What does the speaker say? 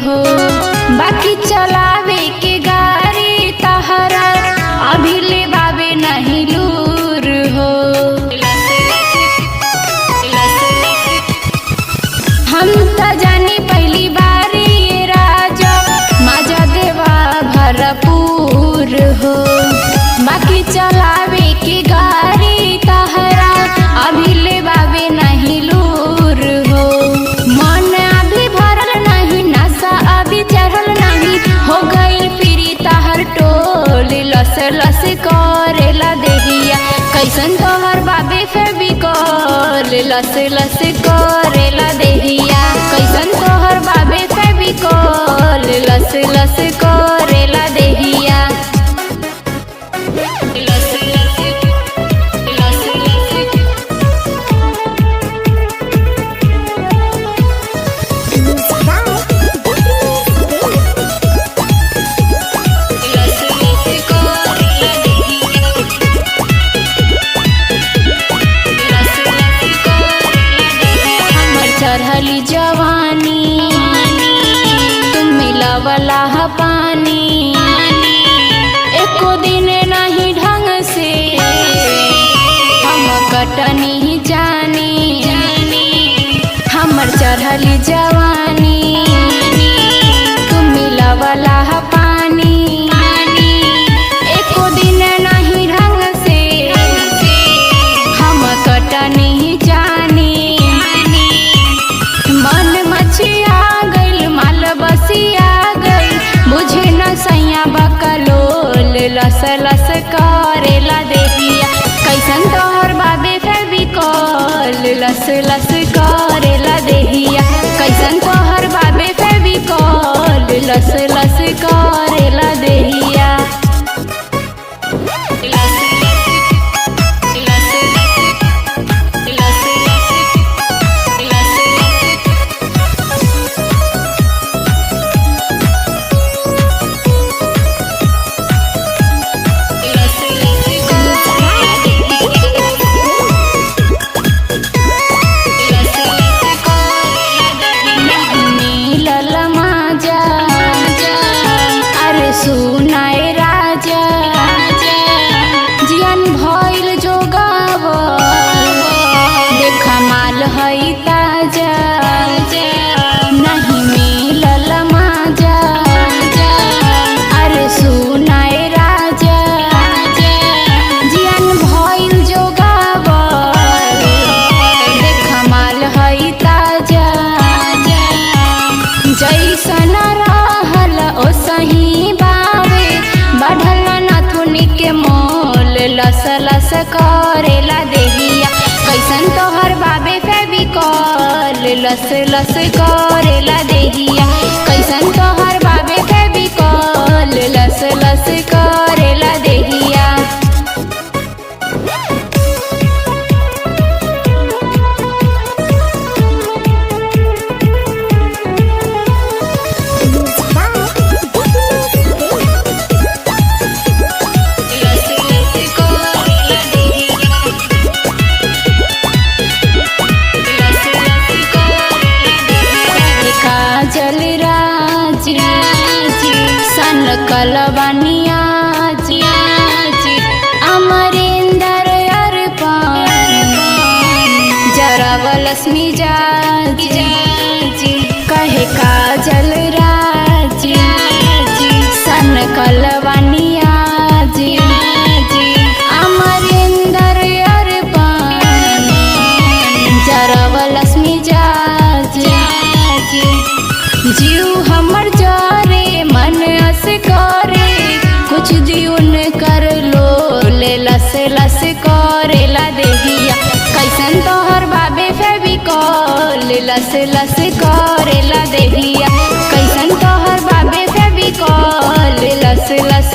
हो। बाकी चलावे के गाड़ी तहरा अभी ले बाबे नहीं लूर हो। हम त जानी पहली बारी ये राजा मजा देवा भरपूर हो। बाकी चलावे के गाड़ी तहरा अभी ले बाबे नहीं लूर हो। मन अभी भरल नहीं, नशा अभी चढ़ल नहीं, हो गई फिरी तहर टोल। लस लस करेला देहिया कैसन तोहर बाबे फेविकोल। लस लस करेला देहिया कैसन तोहर बाबे फेविकोल। लस लस करेला देहिया चढ़ली जवानी तुम मिलावला पानी। एको दिन नहीं ढंग से हम कटनी जानी। हमर चढ़ली जवानी तुम मिलावला पानी। एको दिन नहीं ढंग से हम कटनी जानी। मन मछिया गइल माल बसिया गइल, बुझे न सैया बकलोल। लस लस करेला देहिया कैसन तोहर बाबे फेविकोल। लस लस करेला देहिया कैसन तोहर बाबे फेविकोल। लस लस करेला देहिया सुनाए राजा जियन भइल जो गाव। देखा माल हई ताजा नहीं मिलल माजा। अरे सुनाए राजा जियन भइल जो गाव। देखा माल हई ताजा जैसन रहल ओ सही बढ़ल नथुनी के मोल। लस लस करेला देहिया कैसन तोहर बाबे फेविकोल। लस लस करेला देहिया कैसन तोहर बाबे फेविकोल। लस लस करेला देहिया काजल राजी सन कलबनिया अमरिंदर अर्पण जरावलक्ष्मी जाजी कहे काजल राजी सन कलबनिया अमरिंदर अर्पण जरावलक्ष्मी जाजी। जीव हमर जारे मन अस करे कुछ जीवन कर लो। लस लस करेला देहिया कैसन तोहर बाबे फेविकोल। लस लस करेला देहिया कैसन तोहर बाबे फेविकोल। लस लस